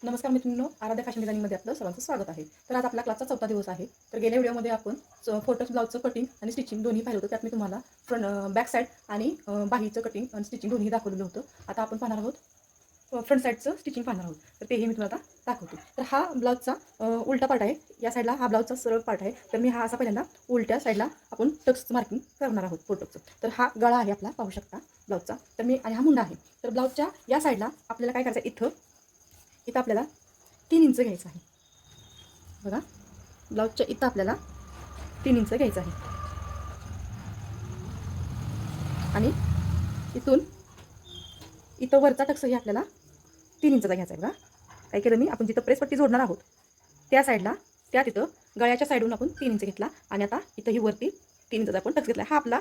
नमस्कार मित्रांनो, आराध्या फॅशन डिझायनिंगमध्ये आपलं सर्वांचं स्वागत आहे. तर आज आपला क्लासचा 4था दिवस आहे. तर गेल्या व्हिडिओमध्ये आपण फोटोज ब्लाउजचं कटिंग आणि स्टिचिंग दोन्ही पाहिलं होतं. त्यात मी तुम्हाला बॅक साईड आणि बाहीचं कटिंग आणि स्टिचिंग दोन्ही दाखवलेलं होतं. आता आपण पाहणार आहोत फ्रंट साईडचं स्टिचिंग पाहणार आहोत. तर तेही मी तुम्हाला आता दाखवते. तर हा ब्लाउजचा उलटा पार्ट आहे. या साईडला हा ब्लाउजचा सरळ पार्ट आहे. तर मी हा असा पहिल्यांदा उलट्या साईडला आपण टक्सचं मार्किंग करणार आहोत फोटोचं. तर हा गळा आहे आपला, पाहू शकता ब्लाउजचा. तर मी आणि हा मुंडा आहे. तर ब्लाउजच्या या साईडला आपल्याला काय करायचं आहे, इथं आपल्याला 3 इंच घ्यायचं आहे. बघा, ब्लाउजच्या इथं आपल्याला 3 इंच घ्यायचं आहे आणि इथं वरचा टक्सही आपल्याला 3 इंचचा घ्यायचा आहे. बघा, काय केलं मी, आपण जिथं प्रेसपट्टी जोडणार आहोत त्या साईडला, तिथं गळ्याच्या साईडून आपण 3 इंच घेतला आणि आता इथंही वरती 3 इंचचा आपण टक्स घेतला. हा आपला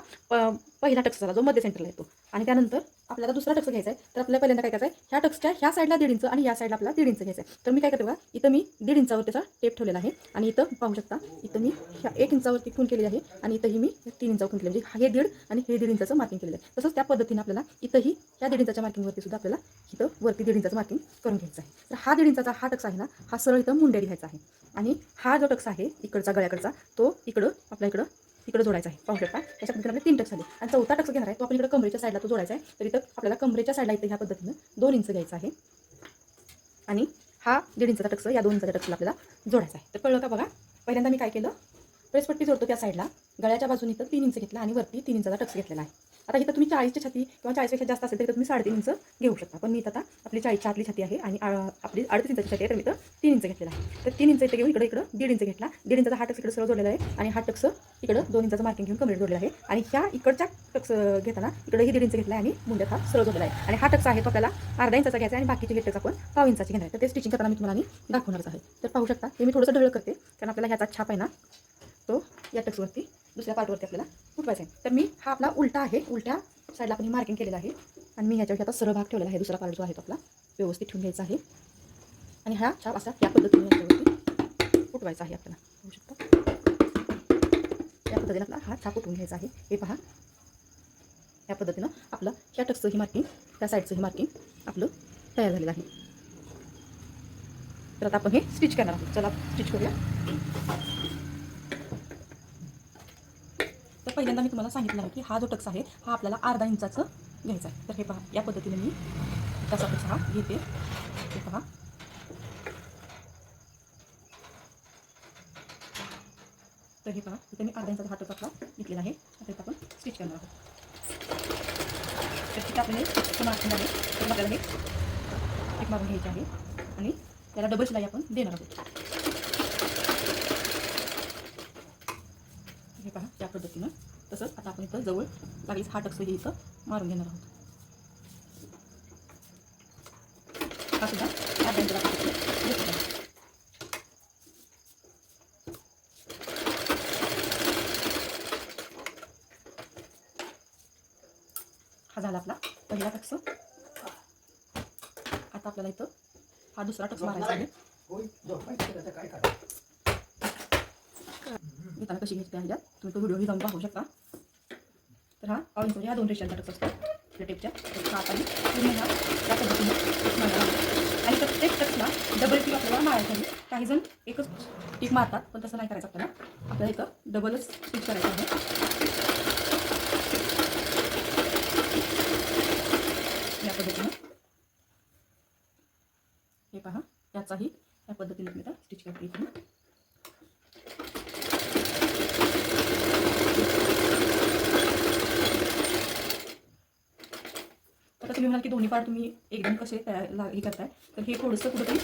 पहिला टक्स झाला, जो मध्ये सेंटरला येतो. आणि त्यानंतर आपल्याला दुसरा टक्स घ्यायचा आहे. तर आपल्याला पहिल्यांदा काय करायचं आहे, ह्या टक्सच्या ह्या साईडला 1.5 इंच आणि या साईडला आपल्याला 1.5 इंच घ्यायचं आहे. तर मी काय करते बघा, इथं मी 1.5 इंचावर त्याचा टेप ठेवलेला आहे आणि इथं पाहू शकता, इथं मी ह्या 1 इंचावरती खून केलेली आहे आणि इथंही मी 3 इंचावर खून केले, म्हणजे हे 1.5 आणि हे 1.5 इंचाचं मार्किंग केलेलं आहे. तसंच त्या पद्धतीने आपल्याला इथंही ह्या 1.5 इंचाच्या मार्किंगवरती सुद्धा आपल्याला इथं वरती 1.5 इंचाचं मार्किंग करून घ्यायचं आहे. तर हा 1.5 इंचाचा हा टक्स आहे ना, हा सरळ इथं मुंड्या घ्यायचा आहे आणि हा जो टक्स आहे इकडचा गळ्याकडचा, तो आपल्या इकडं जोडायचा आहे. पाहू शकता, त्याच्या पद्धतीने आपले 3 टक्स आले आणि चौथा टक्स घेणार आहे, तो आपण इकडे कमरेच्या साईडला तो जोडायचा आहे. तर इथं आपल्याला कमरेच्या साईडला इथं ह्या पद्धतीनं 2 इंच घ्यायचा आहे आणि हा 1.5 इंचाचा टक्स या 2 इंचाच्या टक्सला आपल्याला जोडायचा आहे. तर कळलं का? बघा, पहिल्यांदा मी काय केलं, प्रेसपट्टी जोडतो त्या साईडला, गळ्याच्या बाजूने इथं 3 इंच घेतला आणि वरती 3 इंचाचा टक्स घेतलेला आहे. आता इथं तुम्ही 40ची छाती किंवा 40पेक्षा जास्त असेल तर तुम्ही 3.5 इंच घेऊ शकता. पण मी इथं आता आपली 40च्या आतली छाती आहे आणि आपली 38 इंचाची छाती आहे, तर मी इथं 3 इंच घेतलेला आहे. तर 3 इंच इथं घेऊन इकडं 1.5 इंच घेतला. 1.5 इंचाचा हा टक्स इकडे सरळ जोडलेला आहे आणि हा टक्स इकडं 2 इंचाचं मार्किंग घेऊन कमरेला जोडलेला आहे आणि ह्या इकडच्या टक्स घेताना इकडेही 1.5 इंच घेतला आहे आणि मुंड्यात हा सरळ जोडलेला आहे आणि हा टक्स आहे तो आपल्याला अर्धा इंचाचा घ्यायचा आहे आणि बाकीचे हे टक्स आपण पाव इंचाचे घेणार आहे. तर ते स्टिचिंग करताना मी तुम्हाला दाखवणारच आहे. तर पाहू शकता, हे मी थोडंसं ढळ करते कारण आपल्याला ह्याचा छाप आहे ना, तो या टक्सवरती दुसऱ्या पार्टवरती आपल्याला उठवायचा आहे. तर मी हा आपला उलटा आहे, उलट्या साईडला आपण मार्किंग केलेलं आहे आणि मी ह्याच्यावर आता सरळ भाग ठेवलेला आहे. दुसरा पार्ट जो आहे तो आपला व्यवस्थित ठेवून घ्यायचा आहे आणि हा छाप असा या पद्धतीने याच्यावरती उठवायचा आहे. आपल्याला पाहू शकता, या पद्धतीने आपला हा छाप उठवून घ्यायचा आहे. हे पहा, या पद्धतीनं आपलं ह्या टक्सचंही मार्किंग, त्या साईडचंही मार्किंग आपलं तयार झालेलं आहे. तर आता आपण हे स्टिच करणार आहोत. चला स्टिच करूया. तर पहिल्यांदा मी तुम्हाला सांगितलं आहे की हा जो टक्स आहे हा आपल्याला अर्धा इंचाचं घ्यायचा आहे. तर हे पहा, या पद्धतीने मी तसा टक्स हा घेते. हे पहा, तर हे पहा, इथे मी अर्धा इंचाचा हा टक्स आपला घेतलेला आहे. आता इथं आपण स्टिच करणार आहोत. तर तिथे आपल्याला मार्किंग आहे, तर आपल्याला हे टिक मारून घ्यायचे आहे आणि त्याला डबल शिलाई आपण देणार आहोत. हे पहा, त्या पद्धतीनं. तसंच आता आपण इथं जवळ लागलीच हा टक्स हे इथं मारून घेणार आहोत. हा सुद्धा अर्धा इंचाचा टक्स घेतलेला आहे. हा झाला आपला पहिला टक्स. आता आपल्याला इथं हा दुसरा टक्स मारायचा आहे. घेताना कशी घ्यायची त्या ह्याच्यात तुम्ही तो व्हिडिओही जाऊन पाहू शकता. तर हा ऑरेंज ह्या 2 रेषांचा टक्स असतो त्या टेपच्या. हा आता मी पूर्ण ह्या त्या पद्धतीने मारणार आहे आणि प्रत्येक टक्सला डबल टीप आपल्याला मारायची आहे. काही जण एकच टीप मारतात, पण तसं नाही करायचं आपल्याला इथं डबलच स्टिच करायचं आहे. या पद्धतीनं हे पहा, याचाही या पद्धतीने मी आता स्टिच करते इथून. आता तुम्ही म्हणाल की दोन्ही पार्ट तुम्ही एकदम कसे हे करताय, तर हे थोडंसं कुठंतरी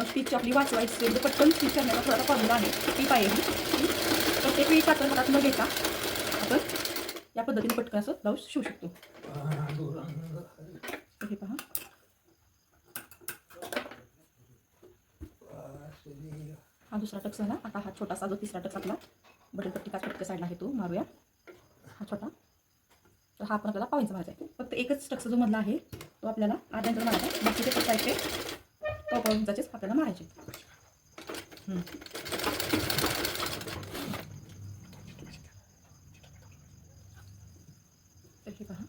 स्टिच आपली वाचवायची म्हणजे पटकन स्टिच करण्याचा थोडासा फॉर्म्युला आहे. टीप आहे ही, प्रत्येक वेळी पातळ हातात न घेता आपण या पद्धतीने पटकन असं ब्लाऊज शिवू शकतो. हे पहा, हा दुसरा टक्स झाला. आता हा छोटासा जो तिसरा टक्स आपला बटनपट्टी काचपट्टीच्या साईडला आहे तो मारूया. हा छोटा, तर हा आपण आपल्याला पाव इंच मारायचा आहे. फक्त एकच टक्स जो मधला आहे तो आपल्याला अर्धा इंच मारायचा आहे. बाकीचे टक्स आहेत ते पाव इंचाचेच आपल्याला मारायचे. तर हे पहा,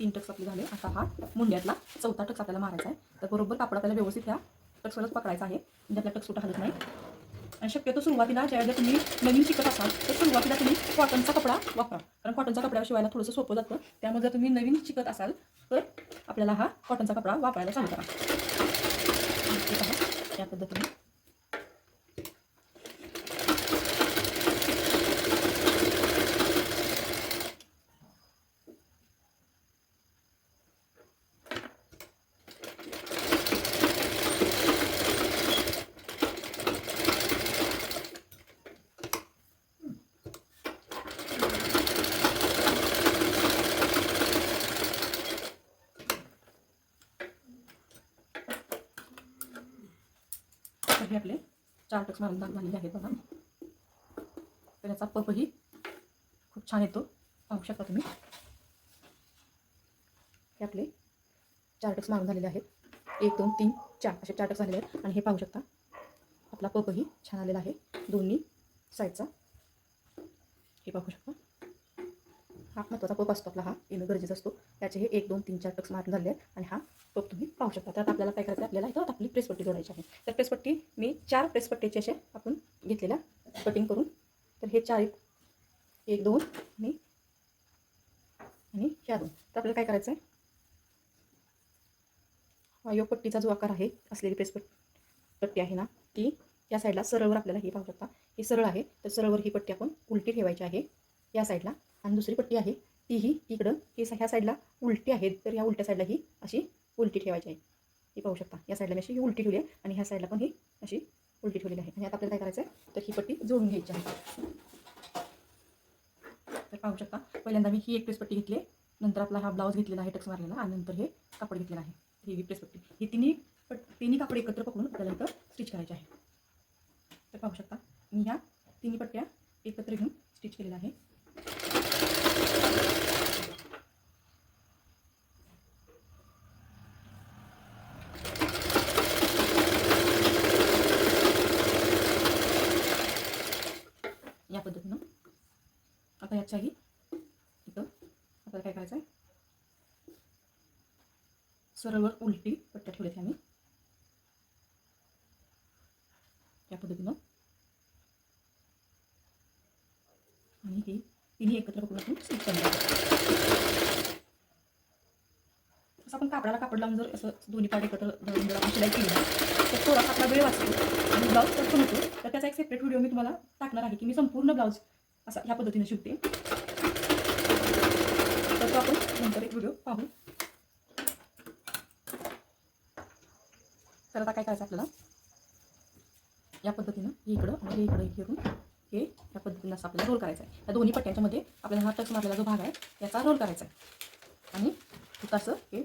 3 टक्स आपले झाले. आता हा मुंड्यातला 4था टक्स आपल्याला मारायचा आहे. तर बरोबर कापड आपल्याला व्यवस्थित ह्या टक्सवरच पकडायचा आहे, म्हणजे आपल्या टक्स कुठं हलत नाही. आणि शक्यतो सुरुवातीला ज्यावेळेला तुम्ही नवीन शिकत असाल तर सुरुवातीला तुम्ही कॉटनचा कपडा वापरा, कारण कॉटनचा कपडा शिवायला थोडंसं सोपं जातं. त्यामुळे जर तुम्ही नवीन शिकत असाल तर आपल्याला हा कॉटनचा कपडा वापरायला चालू करा. या पद्धतीने तर हे आपले 4 टक्स मारून झालेले आहेत बघा. तर याचा पपही खूप छान येतो, पाहू शकता तुम्ही. हे आपले 4 टक्स मारून झालेले आहेत. 1 2 3 4 असे 4 टक्स झालेले आहेत. आणि हे पाहू शकता आपला पपही छान आलेला आहे दोन्ही साईडचा. हे पाहू शकता. हा महत्त्वाचा पप असतो आपला, हा येणं गरजेचं असतो. त्याचे हे 1 2 3 4 टक्स मारून झाले आहेत. आणि हा पप तुम्ही पाहू शकता. तर आपल्याला काय करायचं आहे, आपल्याला इथं आपली प्रेसपट्टी जोडायची आहे. तर प्रेसपट्टी मी 4 प्रेसपट्टीचे असे आपण घेतलेल्या कटिंग करून. तर हे 4 1 2 आणि ह्या 2. तर आपल्याला काय करायचं आहे, यो पट्टीचा जो आकार आहे असलेली पट्टी आहे ना, ती या साईडला सरळवर आपल्याला हे पाहू शकता, ही सरळ आहे. तर सरळवर ही पट्टी आपण उलटी ठेवायची आहे या साईडला. आणि दुसरी पट्टी आहे तीही इकडं ही ह्या साईडला उलटी आहे. तर ह्या उलट्या साईडला ही अशी उलटी ठेवायची आहे. ही पाहू शकता, या साईडला मी अशी ही उलटी ठेवली आहे आणि ह्या साईडला पण ही अशी उलटी ठेवलेली आहे. आणि आता आपल्याला काय करायचं आहे, तर ही पट्टी जोडून घ्यायची आहे. तर पाहू शकता, पहिल्यांदा मी ही एक प्रेसपट्टी घेतली आहे, नंतर आपला हा ब्लाऊज घेतलेला आहे टक्स मारलेला, आणि नंतर हे कापड घेतलेलं आहे, ही प्रेसपट्टी. ही तिन्ही कापड एकत्र पकडून आपल्याला इथं स्टिच करायचे आहे. तर पाहू शकता मी ह्या तिन्ही पट्ट्या एकत्र घेऊन स्टिच केलेल्या आहे. या पद्धतीनं आता याच्याही इथं आपल्याला काय करायचं आहे, सरळवर उलटी पट्ट्या ठेवल्यात आम्ही या पद्धतीनं. आणि ही तिन्ही एकत्र पकडून आपण स्टिच करणार. असं आपण कापडाला कापड लावून जर असं दोन्ही पार्ट एकत्र धरून जर आपण शिलाई केली ना, तर थोडासा आपला वेळ वाचतो आणि ब्लाऊज कटकन होतो. तर त्याचा एक सेपरेट व्हिडिओ मी तुम्हाला टाकणार आहे की मी संपूर्ण ब्लाऊज असा ह्या पद्धतीने शिवते. तर तो आपण नंतर एक व्हिडिओ पाहू. तर आता काय करायचं आपल्याला, या पद्धतीनं इकडं आणि इकडं घेऊन हे या पद्धतीनं असं आपल्याला रोल करायचा आहे. या दोन्ही पट्ट्यांच्या मध्ये आपल्याला हा टक्स मारलेला जो भाग आहे त्याचा रोल करायचा आहे आणि इथं असं हे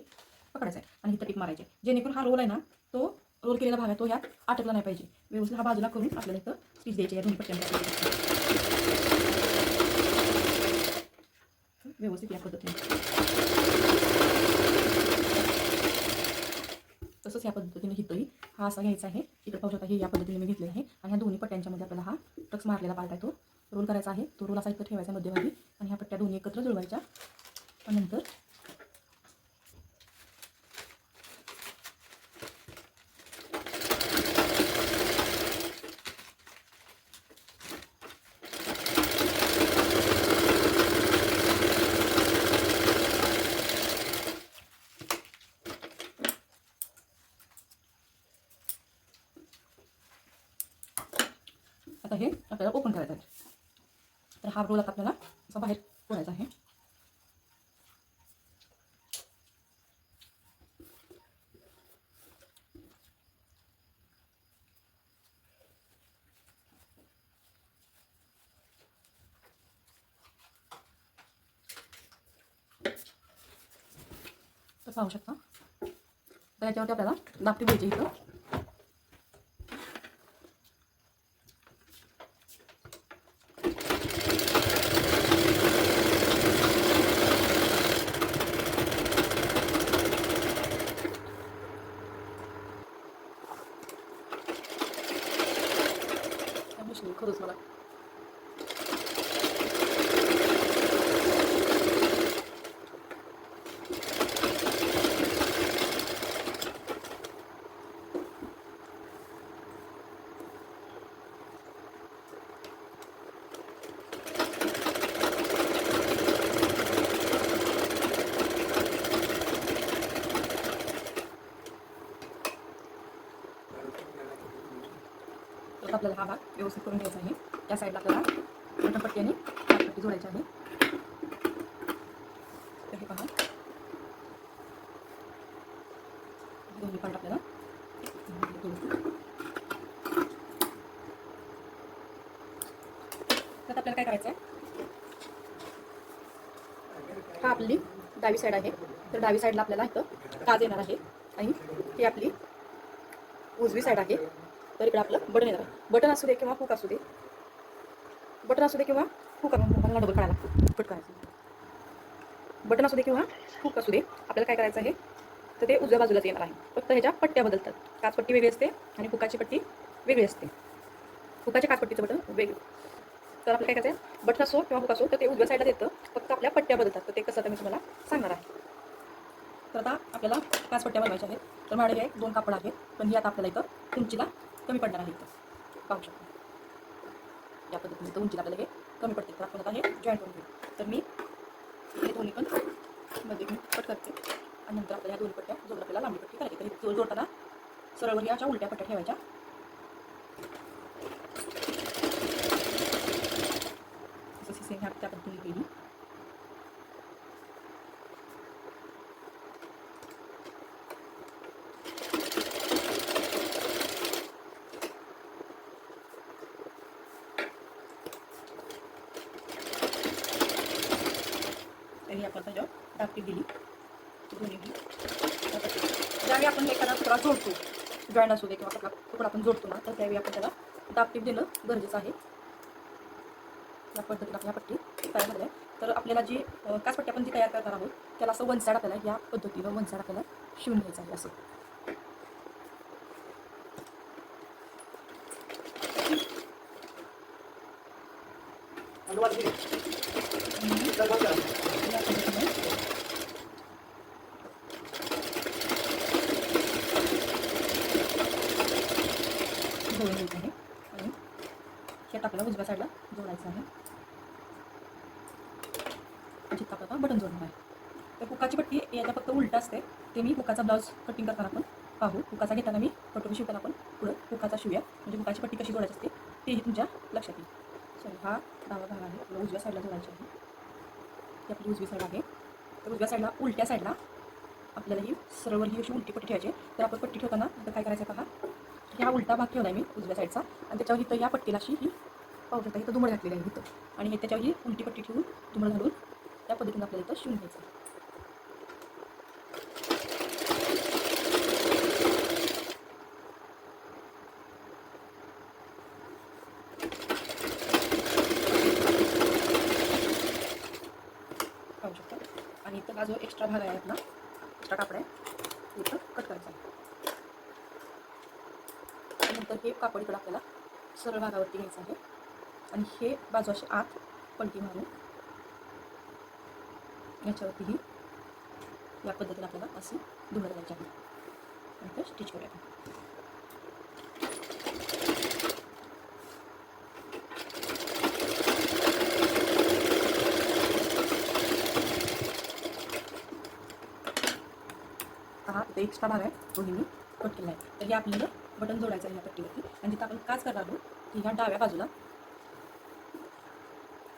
पकडायचं आहे आणि इथं टिक मारायचे, जेणेकरून हा रोल आहे ना, तो रोल केलेला भाग आहे तो ह्यात अटकला नाही पाहिजे. व्यवस्थित हा बाजूला करून आपल्याला इथं स्टिच द्यायची आहे दोन्ही पट्ट्यांच्या व्यवस्थित या पद्धतीने. तसंच या पद्धतीने इथंही हा असा घ्यायचा आहे. इकडे पाहू शकता हे या पद्धतीने मी घेतलेलं आहे. आणि ह्या दोन्ही पट्ट्यांच्या मध्ये आपल्याला हा टक्स मारलेला पार्ट आहे तो रोल करायचा आहे. तो रोल असा इथं ठेवायचा मध्यभागी आणि ह्या पट्ट्या दोन्ही एकत्र जुळवायच्या. आणि नंतर आता हे आपल्याला ओपन करायचं आहे. तर हा रोल आता आपल्याला असा बाहेर फोडायचा आहे. तर पाहू शकता, तर याच्यावरती आपल्याला दापटी द्यायची इथं. खरंच मला तर आपल्याला हा भाग व्यवस्थित करून घ्यायचा आहे. त्या साईडला आपल्याला बटनपट्टी आणि काठपट्टी जोडायची आहे. तर हे पहा, दोन्ही पार्ट आपल्याला तर आपल्याला काय करायचं आहे, हा आपली डावी साईड आहे. तर डावी साईडला आपल्याला इथं काज येणार आहे आणि ही आपली उजवी साईड आहे. तर इकडे आपलं बटन येणार आहे. बटन असू दे किंवा हुक असू दे, बटन असू दे किंवा हुक, मला डबल काढायला कट करायचं. बटन असू दे किंवा हुक असू दे, आपल्याला काय करायचं आहे, तर ते उजव्या बाजूलाच येणार आहे. फक्त ह्याच्या पट्ट्या बदलतात. काचपट्टी वेगळी असते आणि हुकाची पट्टी वेगळी असते. हुकाच्या काचपट्टीचं बटन वेगळं. तर आपल्याला काय करायचं आहे, बटन असो किंवा हुक असो, तर ते उजव्या साईडला येतं. फक्त आपल्या पट्ट्या बदलतात. तर ते कसं तर मी तुम्हाला सांगणार आहे. तर आता आपल्याला काचपट्ट्या बनवायच्या आहेत. तर माझ्याकडे हे 2 कापड आहेत, पण ही आता आपल्याला इथं उंचीला कमी पडणार आहे. इथं पाहू शकतो या पद्धतीने इथं उंचीला आपल्याला हे कमी पडते. तर आपण आता हे जॉईंट करून घेऊ. तर मी हे दोन्ही पण मध्ये मी कट करते आणि नंतर आपल्याला ह्या दोन्ही पट्ट्या जोडून आपल्याला लांबी पट्टी करायची. तर जोडताना सरळवर ह्या अशा उलट्या पट्ट्या ठेवायच्या. जशी सेम ह्या त्या पद्धतीने केली. तरी आपण त्याच्यावर टाकटी दिली दोन्ही. ज्यावेळी आपण एखादा तुकडा जोडतो, जॉईंट असू दे किंवा आपला तुकडा आपण जोडतो ना, तर त्यावेळी आपण त्याला दाबटीप देणं गरजेचं आहे. या पद्धतीने आपल्या पट्टी तयार झाल्या. तर आपल्याला जी काचपट्टी आपण जी तयार करणार आहोत, त्याला असं वन साईड आपल्याला या पद्धतीनं वन साईड आपल्याला शिवून घ्यायचं आहे. असं जोडून घ्यायचं आहे आणि शेत आपल्याला उजव्या साईडला जोडायचं आहे. जिथं आपल्याला बटन जोडणार आहे. तर हुकाची पट्टी याच्या फक्त उलट असते. ते मी हुकाचा ब्लाऊज कटिंग करताना आपण पाहू. हुकाचा घेताना मी कटोरी शिवताना आपण पुढं हुकाचा शिवूया. म्हणजे हुकाची पट्टी कशी जोडायची असते तेही तुमच्या लक्षात येईल. सॉरी, हा डावा भाग आहे, आपल्याला उजव्या साईडला जोडायची आहे. ही आपली उजवी साईड आहे. तर उजव्या साईडला उलट्या साईडला आपल्याला ही सरळवर ही अशी उलटी पट्टी ठेवायची. तर आपण पट्टी ठेवताना तर काय करायचं पहा, ह्या उलटा भाग ठेवला आहे मी उजव्या साईडचा आणि त्याच्यावर इथं या पट्टीला अशी ही पाहू शकता, इथं दुमड घातलेली आहे इथं. आणि हे त्याच्यावर ही उलटी पट्टी ठेवून दुमड घालून त्या पद्धतीने आपल्याला इथं शिवून घ्यायचं. पाहू शकता. आणि इथं हा जो एक्स्ट्रा भाग आहे आपला, एक्स्ट्रा कापड आहे, इथं कट करायचा आहे. नंतर हे कापड इकडं आपल्याला सरळ भागावरती घ्यायचं आहे आणि हे बाजू अशी आत पलटी मारून याच्यावरतीही या पद्धतीने आपल्याला अशी दुमड करायची आहे. नंतर स्टिच करूया. हा इथे एक्स्ट्रा भाग आहे, तोही मी कट केला आहे. तर हे आपल्याला बटन जोडायचं आहे या पट्टीवरती. आणि जिथं आपण काच करणार आहोत की ह्या डाव्या बाजूला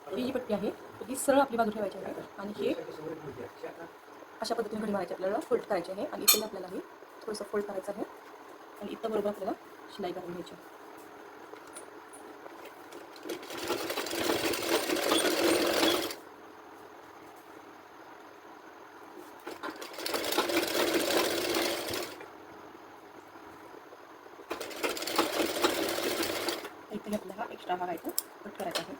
ही जी पट्टी आहे ती सरळ आपली बाजू ठेवायची आहे. आणि हे अशा पद्धतीने घडी मारायची, आपल्याला फोल्ड करायची आहे. आणि इथे आपल्याला हे थोडंसं फोल्ड करायचं आहे आणि इथं बरोबर आपल्याला शिलाई करून घ्यायची. इथे आपल्याला हा एक्स्ट्रा भाग आहे तो कट करायचा आहे.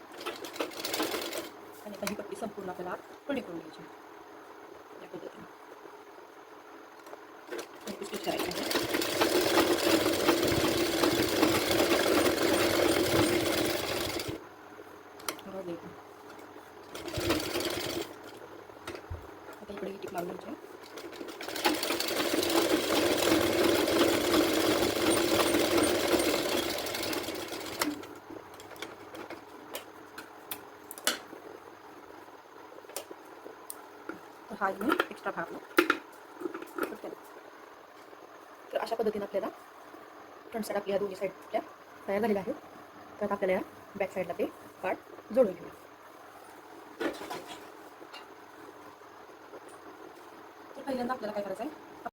आणि आता ही पट्टी संपूर्ण आपल्याला पलटी करून घ्यायची या पद्धतीने. स्टिच करायची आहे. आता इकडे टिप लावून घ्यायची. तर हा मी एक्स्ट्रा भाग कट केला. तर अशा पद्धतीने आपल्याला फ्रंट साईड आपल्या दोन्ही साईड आपल्या तयार झालेले आहेत. तर आता आपल्याला या बॅक साईडला ते पार्ट जोडून घेऊया. तर पहिल्यांदा आपल्याला काय करायचं आहे,